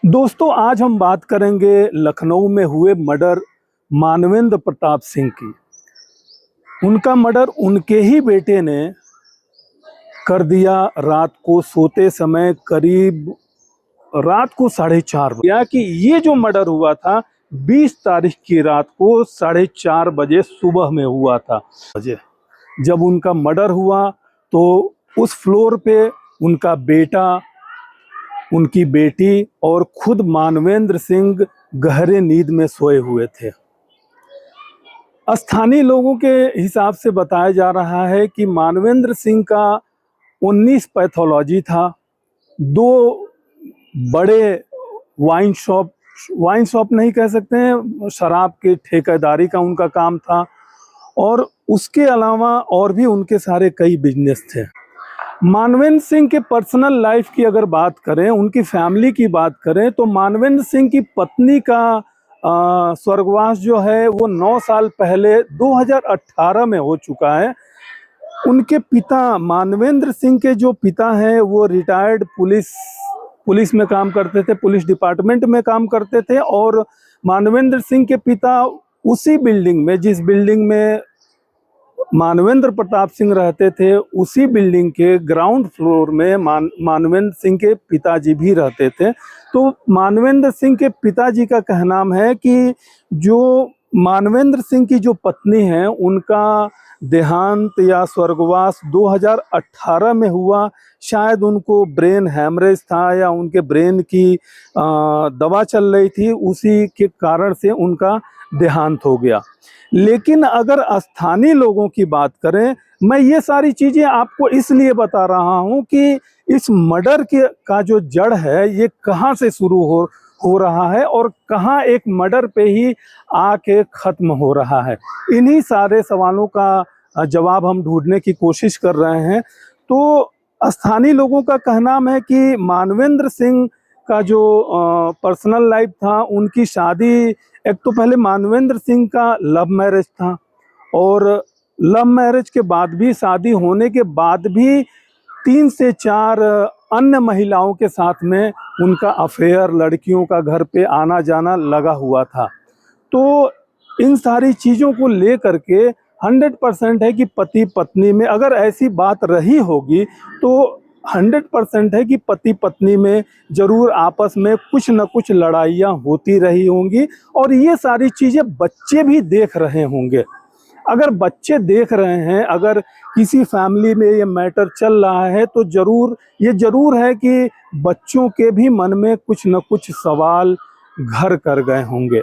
दोस्तों, आज हम बात करेंगे लखनऊ में हुए मर्डर मानवेंद्र प्रताप सिंह की। उनका मर्डर उनके ही बेटे ने कर दिया रात को सोते समय, करीब रात को 4:30 बजे। कि ये जो मर्डर हुआ था 20 तारीख की रात को 4:30 बजे सुबह में हुआ था। जब उनका मर्डर हुआ तो उस फ्लोर पे उनका बेटा, उनकी बेटी और खुद मानवेंद्र सिंह गहरे नींद में सोए हुए थे। स्थानीय लोगों के हिसाब से बताया जा रहा है कि मानवेंद्र सिंह का 19 पैथोलॉजी था। 2 बड़े वाइन शॉप नहीं कह सकते हैं, शराब के ठेकेदारी का उनका काम था। और उसके अलावा और भी उनके सारे कई बिजनेस थे। मानवेंद्र सिंह के पर्सनल लाइफ की अगर बात करें, उनकी फैमिली की बात करें, तो मानवेंद्र सिंह की पत्नी का स्वर्गवास जो है वो 9 साल पहले 2018 में हो चुका है। उनके पिता, मानवेंद्र सिंह के जो पिता हैं, वो रिटायर्ड पुलिस में काम करते थे, पुलिस डिपार्टमेंट में काम करते थे। और मानवेंद्र सिंह के पिता उसी बिल्डिंग में, जिस बिल्डिंग में मानवेंद्र प्रताप सिंह रहते थे, उसी बिल्डिंग के ग्राउंड फ्लोर में मानवेंद्र सिंह के पिताजी भी रहते थे। तो मानवेंद्र सिंह के पिताजी का कहना है कि जो मानवेंद्र सिंह की जो पत्नी है, उनका देहांत या स्वर्गवास 2018 में हुआ। शायद उनको ब्रेन हैमरेज था या उनके ब्रेन की दवा चल रही थी, उसी के कारण से उनका देहांत हो गया। लेकिन अगर स्थानीय लोगों की बात करें, मैं ये सारी चीज़ें आपको इसलिए बता रहा हूँ कि इस मर्डर का जो जड़ है, ये कहाँ से शुरू हो रहा है और कहाँ एक मर्डर पे ही आके ख़त्म हो रहा है। इन्हीं सारे सवालों का जवाब हम ढूंढने की कोशिश कर रहे हैं। तो स्थानीय लोगों का कहना है कि मानवेंद्र सिंह का जो पर्सनल लाइफ था, उनकी शादी, एक तो पहले मानवेंद्र सिंह का लव मैरिज था, और लव मैरिज के बाद भी, शादी होने के बाद भी 3 से 4 अन्य महिलाओं के साथ में उनका अफेयर, लड़कियों का घर पे आना जाना लगा हुआ था। तो इन सारी चीज़ों को लेकर के 100% है कि पति पत्नी में अगर ऐसी बात रही होगी तो 100% है कि पति पत्नी में जरूर आपस में कुछ न कुछ लड़ाइयाँ होती रही होंगी। और ये सारी चीज़ें बच्चे भी देख रहे होंगे। अगर बच्चे देख रहे हैं, अगर किसी फैमिली में ये मैटर चल रहा है, तो ये जरूर है कि बच्चों के भी मन में कुछ न कुछ सवाल घर कर गए होंगे।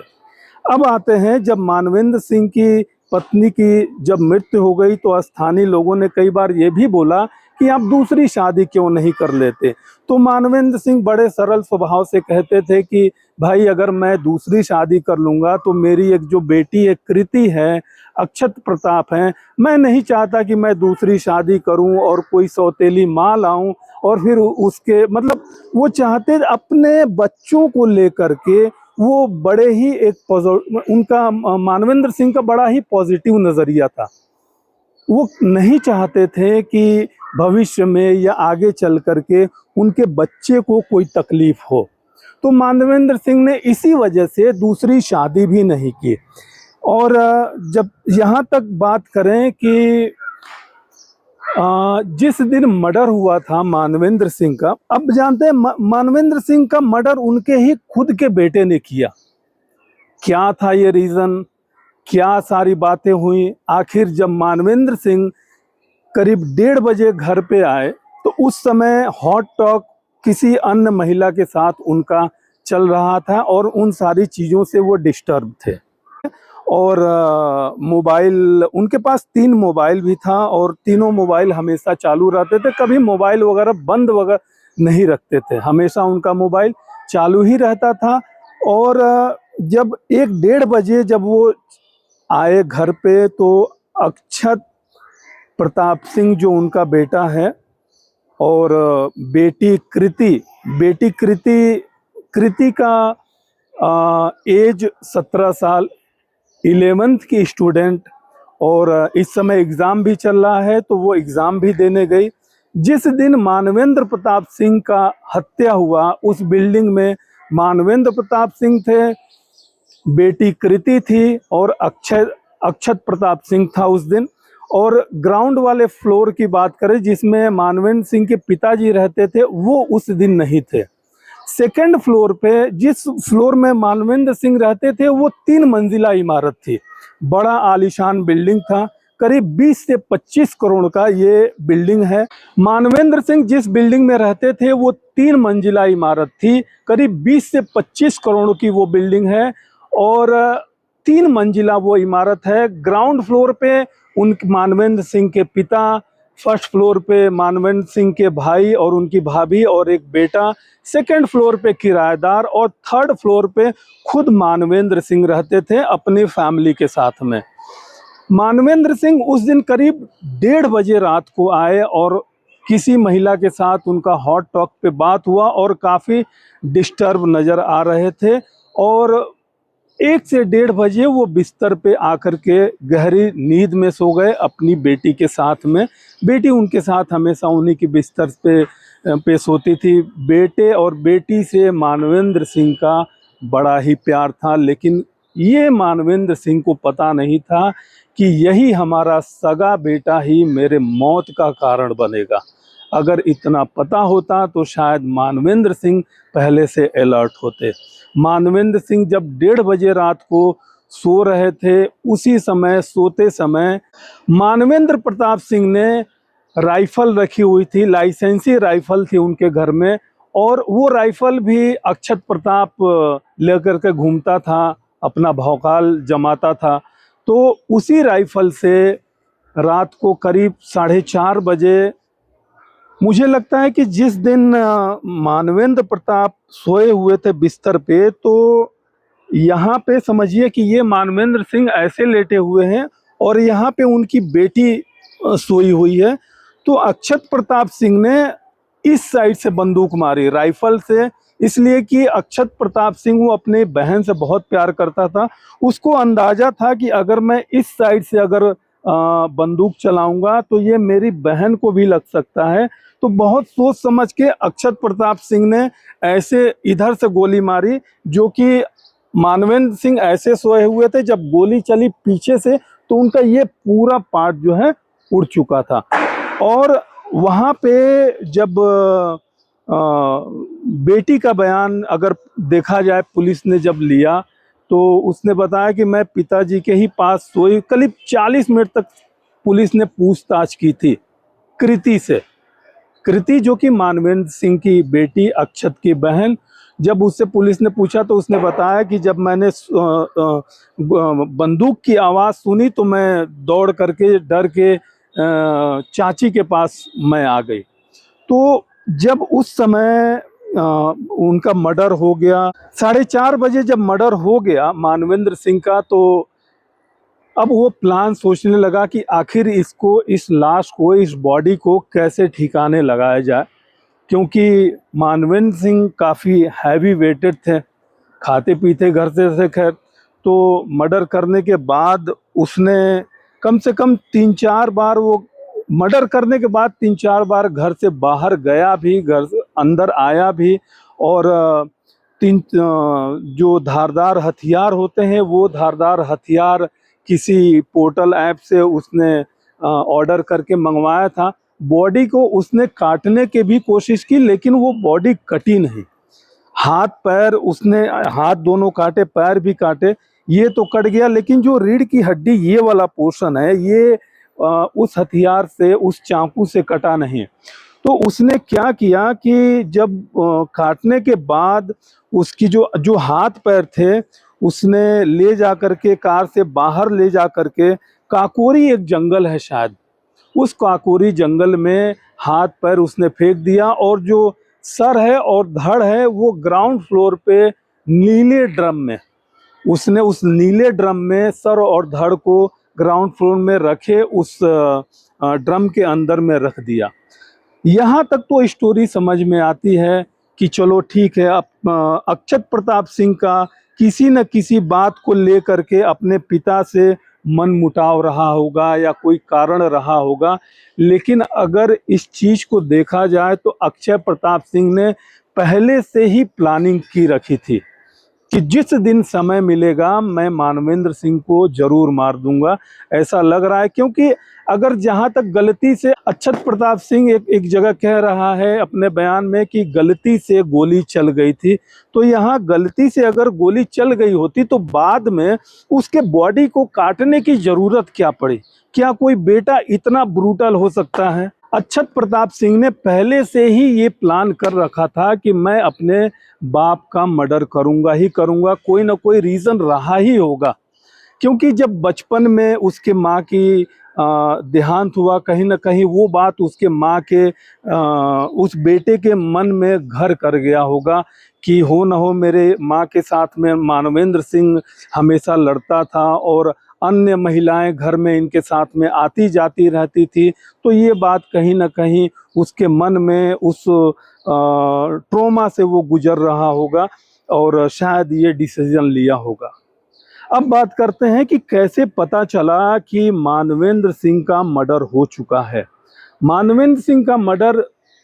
अब आते हैं, जब मानवेंद्र सिंह की पत्नी की जब मृत्यु हो गई, तो स्थानीय लोगों ने कई बार ये भी बोला कि आप दूसरी शादी क्यों नहीं कर लेते। तो मानवेंद्र सिंह बड़े सरल स्वभाव से कहते थे कि भाई, अगर मैं दूसरी शादी कर लूँगा तो मेरी एक जो बेटी, एक कृति है, अक्षत प्रताप हैं, मैं नहीं चाहता कि मैं दूसरी शादी करूं और कोई सौतेली माँ लाऊं और फिर उसके, मतलब वो चाहते अपने बच्चों को लेकर के, वो बड़े ही उनका, मानवेंद्र सिंह का बड़ा ही पॉजिटिव नज़रिया था। वो नहीं चाहते थे कि भविष्य में या आगे चल करके उनके बच्चे को कोई तकलीफ हो। तो मानवेंद्र सिंह ने इसी वजह से दूसरी शादी भी नहीं की। और जब यहाँ तक बात करें कि जिस दिन मर्डर हुआ था मानवेंद्र सिंह का, अब जानते हैं मानवेंद्र सिंह का मर्डर उनके ही खुद के बेटे ने किया। क्या था ये रीज़न, क्या सारी बातें हुई। आखिर जब मानवेंद्र सिंह करीब 1:30 बजे घर पे आए, तो उस समय हॉट टॉक किसी अन्य महिला के साथ उनका चल रहा था और उन सारी चीज़ों से वो डिस्टर्ब थे। और मोबाइल, उनके पास 3 मोबाइल भी था और तीनों मोबाइल हमेशा चालू रहते थे। कभी मोबाइल वगैरह बंद वगैरह नहीं रखते थे, हमेशा उनका मोबाइल चालू ही रहता था। और जब 1:30 बजे जब वो आए घर पे, तो अक्षत प्रताप सिंह जो उनका बेटा है और बेटी कृति का एज 17 साल, 11th की स्टूडेंट, और इस समय एग्ज़ाम भी चल रहा है, तो वो एग्ज़ाम भी देने गई। जिस दिन मानवेंद्र प्रताप सिंह का हत्या हुआ, उस बिल्डिंग में मानवेंद्र प्रताप सिंह थे, बेटी कृति थी और अक्षत प्रताप सिंह था उस दिन। और ग्राउंड वाले फ्लोर की बात करें जिसमें मानवेंद्र सिंह के पिताजी रहते थे, वो उस दिन नहीं थे। सेकंड फ्लोर पे, जिस फ्लोर में मानवेंद्र सिंह रहते थे, वो 3 मंजिला इमारत थी, बड़ा आलीशान बिल्डिंग था, करीब 20 से 25 करोड़ का ये बिल्डिंग है। मानवेंद्र सिंह जिस बिल्डिंग में रहते थे वो 3 मंजिला इमारत थी, करीब 20 से 25 करोड़ की वो बिल्डिंग है और 3 मंजिला वो इमारत है। ग्राउंड फ्लोर पे उन मानवेंद्र सिंह के पिता, फर्स्ट फ्लोर पे मानवेंद्र सिंह के भाई और उनकी भाभी और एक बेटा, सेकंड फ्लोर पे किराएदार और थर्ड फ्लोर पे खुद मानवेंद्र सिंह रहते थे अपनी फैमिली के साथ में। मानवेंद्र सिंह उस दिन करीब 1:30 बजे रात को आए और किसी महिला के साथ उनका हॉट टॉक पे बात हुआ और काफ़ी डिस्टर्ब नज़र आ रहे थे और 1 से 1:30 बजे वो बिस्तर पे आकर के गहरी नींद में सो गए अपनी बेटी के साथ में। बेटी उनके साथ हमेशा उन्हीं की बिस्तर पे सोती थी। बेटे और बेटी से मानवेंद्र सिंह का बड़ा ही प्यार था, लेकिन ये मानवेंद्र सिंह को पता नहीं था कि यही हमारा सगा बेटा ही मेरे मौत का कारण बनेगा। अगर इतना पता होता तो शायद मानवेंद्र सिंह पहले से अलर्ट होते। मानवेंद्र सिंह जब 1:30 बजे रात को सो रहे थे, उसी समय सोते समय मानवेंद्र प्रताप सिंह ने राइफल रखी हुई थी, लाइसेंसी राइफल थी उनके घर में और वो राइफल भी अक्षत प्रताप लेकर के घूमता था, अपना भौकाल जमाता था। तो उसी राइफल से रात को करीब 4:30 बजे, मुझे लगता है कि जिस दिन मानवेंद्र प्रताप सोए हुए थे बिस्तर पे, तो यहाँ पे समझिए कि ये मानवेंद्र सिंह ऐसे लेटे हुए हैं और यहाँ पे उनकी बेटी सोई हुई है। तो अक्षत प्रताप सिंह ने इस साइड से बंदूक मारी राइफल से, इसलिए कि अक्षत प्रताप सिंह वो अपने बहन से बहुत प्यार करता था। उसको अंदाजा था कि अगर मैं इस साइड से अगर बंदूक चलाऊंगा तो ये मेरी बहन को भी लग सकता है। तो बहुत सोच समझ के अक्षत प्रताप सिंह ने ऐसे इधर से गोली मारी, जो कि मानवेंद्र सिंह ऐसे सोए हुए थे, जब गोली चली पीछे से तो उनका ये पूरा पार्ट जो है उड़ चुका था। और वहाँ पे जब बेटी का बयान अगर देखा जाए, पुलिस ने जब लिया तो उसने बताया कि मैं पिताजी के ही पास सोई। करीब 40 मिनट तक पुलिस ने पूछताछ की थी कृति से। कृति जो कि मानवेंद्र सिंह की बेटी, अक्षत की बहन, जब उससे पुलिस ने पूछा तो उसने बताया कि जब मैंने बंदूक की आवाज़ सुनी तो मैं दौड़ करके डर के चाची के पास मैं आ गई। तो जब उस समय उनका मर्डर हो गया, 4:30 बजे जब मर्डर हो गया मानवेंद्र सिंह का, तो अब वो प्लान सोचने लगा कि आखिर इसको, इस लाश को, इस बॉडी को कैसे ठिकाने लगाया जाए, क्योंकि मानवेंद्र सिंह काफ़ी हैवी वेटेड थे, खाते पीते घर से थे। खैर, तो मर्डर करने के बाद उसने कम से कम 3-4 बार, वो मर्डर करने के बाद 3-4 बार घर से बाहर गया भी, घर से अंदर आया भी, और जो धारदार हथियार होते हैं वो धारदार हथियार किसी पोर्टल ऐप से उसने ऑर्डर करके मंगवाया था। बॉडी को उसने काटने की भी कोशिश की, लेकिन वो बॉडी कटी नहीं। हाथ पैर उसने, हाथ दोनों काटे, पैर भी काटे, ये तो कट गया, लेकिन जो रीढ़ की हड्डी, ये वाला पोर्शन है, ये उस हथियार से, उस चाकू से कटा नहीं। तो उसने क्या किया कि जब काटने के बाद उसकी जो हाथ पैर थे, उसने ले जा करके कार से बाहर ले जा करके, काकोरी एक जंगल है शायद, उस काकोरी जंगल में हाथ पैर उसने फेंक दिया, और जो सर है और धड़ है वो ग्राउंड फ्लोर पे नीले ड्रम में, उसने उस नीले ड्रम में सर और धड़ को ग्राउंड फ्लोर में रखे, उस ड्रम के अंदर में रख दिया। यहाँ तक तो स्टोरी समझ में आती है कि चलो ठीक है, अब अक्षत प्रताप सिंह का किसी न किसी बात को लेकर के अपने पिता से मन मुटाव रहा होगा या कोई कारण रहा होगा। लेकिन अगर इस चीज़ को देखा जाए तो अक्षय प्रताप सिंह ने पहले से ही प्लानिंग की रखी थी कि जिस दिन समय मिलेगा मैं मानवेंद्र सिंह को जरूर मार दूंगा, ऐसा लग रहा है। क्योंकि अगर जहां तक गलती से अक्षत प्रताप सिंह एक जगह कह रहा है अपने बयान में कि गलती से गोली चल गई थी, तो यहाँ गलती से अगर गोली चल गई होती तो बाद में उसके बॉडी को काटने की जरूरत क्या पड़ी? क्या कोई बेटा इतना ब्रूटल हो सकता है? अक्षत प्रताप सिंह ने पहले से ही ये प्लान कर रखा था कि मैं अपने बाप का मर्डर करूंगा ही करूंगा, कोई ना कोई रीज़न रहा ही होगा। क्योंकि जब बचपन में उसके माँ की देहांत हुआ, कहीं ना कहीं वो बात उसके माँ के उस बेटे के मन में घर कर गया होगा कि हो न हो मेरे माँ के साथ में मानवेंद्र सिंह हमेशा लड़ता था और अन्य महिलाएं घर में इनके साथ में आती जाती रहती थी। तो ये बात कहीं ना कहीं उसके मन में उस ट्रॉमा से वो गुजर रहा होगा और शायद ये डिसीजन लिया होगा। अब बात करते हैं कि कैसे पता चला कि मानवेंद्र सिंह का मर्डर हो चुका है। मानवेंद्र सिंह का मर्डर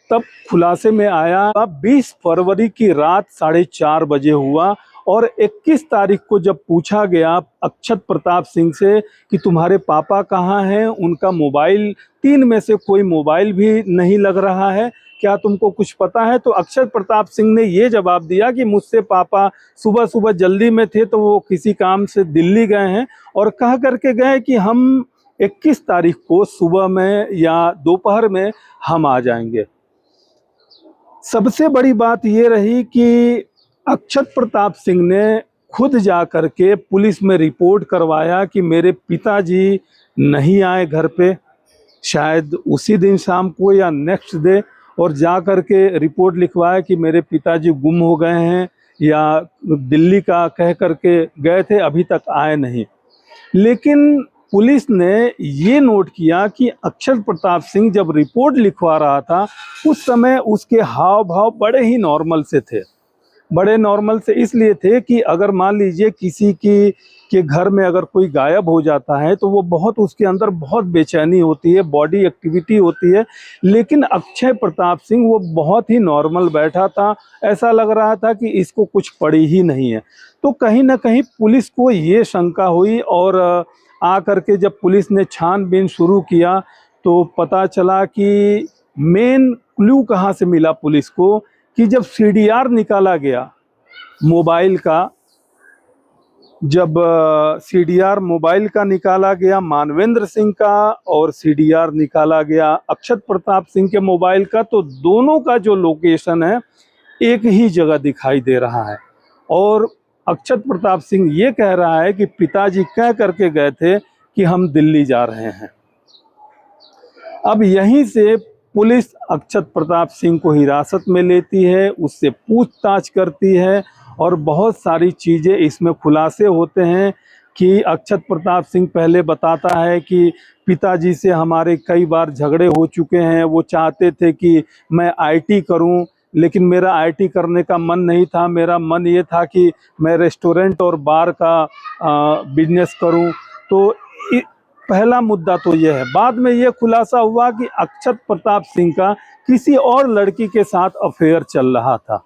तब खुलासे में आया 20 फरवरी की रात 4:30 बजे हुआ और 21 तारीख को जब पूछा गया अक्षत प्रताप सिंह से कि तुम्हारे पापा कहाँ हैं, उनका मोबाइल 3 में से कोई मोबाइल भी नहीं लग रहा है, क्या तुमको कुछ पता है? तो अक्षत प्रताप सिंह ने ये जवाब दिया कि मुझसे पापा सुबह सुबह जल्दी में थे तो वो किसी काम से दिल्ली गए हैं और कह करके गए कि हम 21 तारीख को सुबह में या दोपहर में हम आ जाएंगे। सबसे बड़ी बात ये रही कि अक्षत प्रताप सिंह ने खुद जा करके पुलिस में रिपोर्ट करवाया कि मेरे पिताजी नहीं आए घर पे, शायद उसी दिन शाम को या नेक्स्ट डे, और जा करके रिपोर्ट लिखवाया कि मेरे पिताजी गुम हो गए हैं या दिल्ली का कह करके गए थे, अभी तक आए नहीं। लेकिन पुलिस ने ये नोट किया कि अक्षत प्रताप सिंह जब रिपोर्ट लिखवा रहा था उस समय उसके हाव भाव बड़े ही नॉर्मल से थे। बड़े नॉर्मल से इसलिए थे कि अगर मान लीजिए किसी के घर में अगर कोई गायब हो जाता है तो वो बहुत उसके अंदर बहुत बेचैनी होती है, बॉडी एक्टिविटी होती है। लेकिन अक्षय प्रताप सिंह वो बहुत ही नॉर्मल बैठा था, ऐसा लग रहा था कि इसको कुछ पड़ी ही नहीं है। तो कहीं ना कहीं पुलिस को ये शंका हुई और आ करके जब पुलिस ने छानबीन शुरू किया तो पता चला कि मेन क्लू कहाँ से मिला पुलिस को कि जब सीडीआर निकाला गया मोबाइल का, जब सीडीआर मोबाइल का निकाला गया मानवेंद्र सिंह का और सीडीआर निकाला गया अक्षत प्रताप सिंह के मोबाइल का, तो दोनों का जो लोकेशन है एक ही जगह दिखाई दे रहा है। और अक्षत प्रताप सिंह ये कह रहा है कि पिताजी कह करके गए थे कि हम दिल्ली जा रहे हैं। अब यहीं से पुलिस अक्षत प्रताप सिंह को हिरासत में लेती है, उससे पूछताछ करती है और बहुत सारी चीज़ें इसमें खुलासे होते हैं कि अक्षत प्रताप सिंह पहले बताता है कि पिताजी से हमारे कई बार झगड़े हो चुके हैं, वो चाहते थे कि मैं आईटी करूं, लेकिन मेरा आईटी करने का मन नहीं था, मेरा मन ये था कि मैं रेस्टोरेंट और बार का बिजनेस करूं। तो पहला मुद्दा तो यह है। बाद में यह खुलासा हुआ कि अक्षत प्रताप सिंह का किसी और लड़की के साथ अफेयर चल रहा था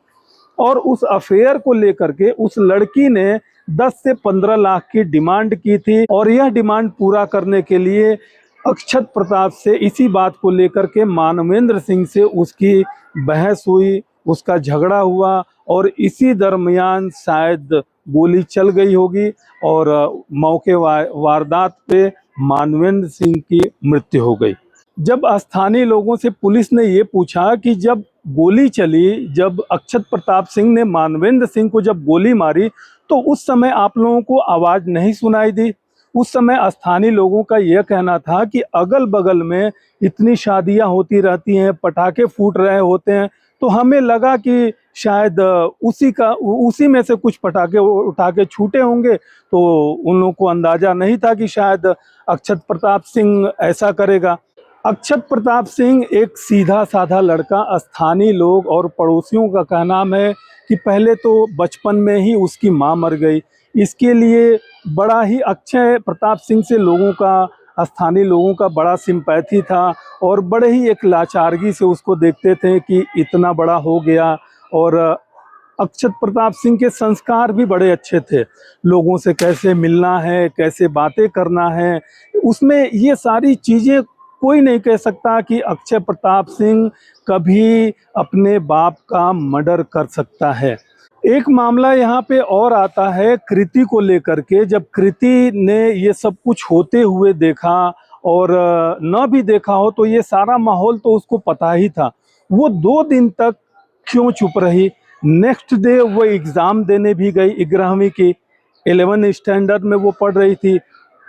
और उस अफेयर को लेकर के उस लड़की ने 10 से 15 लाख की डिमांड की थी और यह डिमांड पूरा करने के लिए अक्षत प्रताप से इसी बात को लेकर के मानवेंद्र सिंह से उसकी बहस हुई, उसका झगड़ा हुआ और इसी दरमियान शायद गोली चल गई होगी और मौके वारदात पे मानवेंद्र सिंह की मृत्यु हो गई। जब स्थानीय लोगों से पुलिस ने ये पूछा कि जब गोली चली, जब अक्षत प्रताप सिंह ने मानवेंद्र सिंह को जब गोली मारी तो उस समय आप लोगों को आवाज़ नहीं सुनाई दी? उस समय स्थानीय लोगों का यह कहना था कि अगल बगल में इतनी शादियां होती रहती हैं, पटाखे फूट रहे होते हैं, तो हमें लगा कि शायद उसी में से कुछ पटाखे उठा के छूटे होंगे। तो उन लोगों को अंदाजा नहीं था कि शायद अक्षत प्रताप सिंह ऐसा करेगा। अक्षत प्रताप सिंह एक सीधा साधा लड़का, स्थानीय लोग और पड़ोसियों का कहना है कि पहले तो बचपन में ही उसकी माँ मर गई, इसके लिए बड़ा ही अक्षय प्रताप सिंह से स्थानीय लोगों का बड़ा सिंपैथी था और बड़े ही एक लाचारगी से उसको देखते थे कि इतना बड़ा हो गया और अक्षत प्रताप सिंह के संस्कार भी बड़े अच्छे थे। लोगों से कैसे मिलना है, कैसे बातें करना है, उसमें ये सारी चीज़ें कोई नहीं कह सकता कि अक्षय प्रताप सिंह कभी अपने बाप का मर्डर कर सकता है। एक मामला यहाँ पे और आता है कृति को लेकर के। जब कृति ने ये सब कुछ होते हुए देखा और न भी देखा हो तो ये सारा माहौल तो उसको पता ही था। वो 2 दिन तक क्यों चुप रही? नेक्स्ट डे वो एग्ज़ाम देने भी गई 11वीं की, 11 स्टैंडर्ड में वो पढ़ रही थी।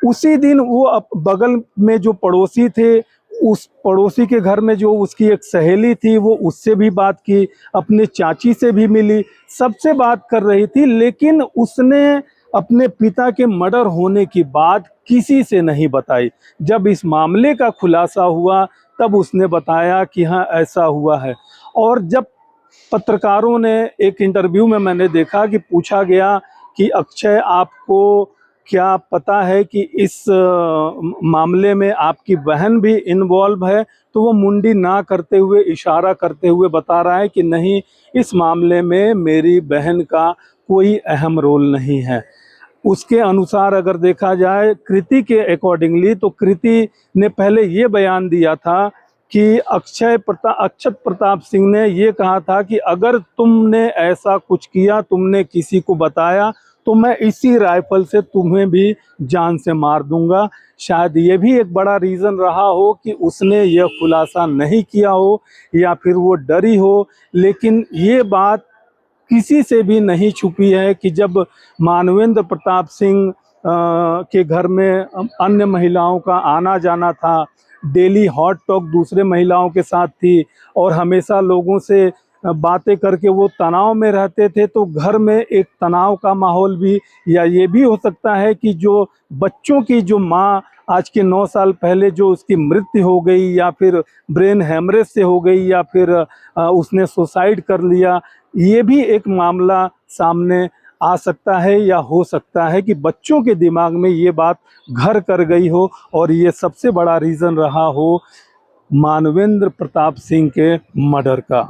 उसी दिन वो बगल में जो पड़ोसी थे, उस पड़ोसी के घर में जो उसकी एक सहेली थी, वो उससे भी बात की, अपने चाची से भी मिली, सबसे बात कर रही थी। लेकिन उसने अपने पिता के मर्डर होने की बात किसी से नहीं बताई। जब इस मामले का खुलासा हुआ तब उसने बताया कि हाँ ऐसा हुआ है। और जब पत्रकारों ने एक इंटरव्यू में मैंने देखा कि पूछा गया कि अक्षय आपको क्या पता है कि इस मामले में आपकी बहन भी इन्वॉल्व है, तो वो मुंडी ना करते हुए इशारा करते हुए बता रहा है कि नहीं, इस मामले में मेरी बहन का कोई अहम रोल नहीं है। उसके अनुसार अगर देखा जाए कृति के अकॉर्डिंगली, तो कृति ने पहले ये बयान दिया था कि अक्षत प्रताप सिंह ने ये कहा था कि अगर तुमने ऐसा कुछ किया, तुमने किसी को बताया, तो मैं इसी राइफल से तुम्हें भी जान से मार दूंगा। शायद ये भी एक बड़ा रीज़न रहा हो कि उसने यह खुलासा नहीं किया हो या फिर वो डरी हो। लेकिन ये बात किसी से भी नहीं छुपी है कि जब मानवेंद्र प्रताप सिंह के घर में अन्य महिलाओं का आना जाना था, डेली हॉट टॉक दूसरे महिलाओं के साथ थी और हमेशा लोगों से बातें करके वो तनाव में रहते थे, तो घर में एक तनाव का माहौल भी, या ये भी हो सकता है कि जो बच्चों की जो माँ आज के 9 साल पहले जो उसकी मृत्यु हो गई, या फिर ब्रेन हेमरेज से हो गई, या फिर उसने सुसाइड कर लिया, ये भी एक मामला सामने आ सकता है या हो सकता है कि बच्चों के दिमाग में ये बात घर कर गई हो और ये सबसे बड़ा रीज़न रहा हो मानवेंद्र प्रताप सिंह के मर्डर का।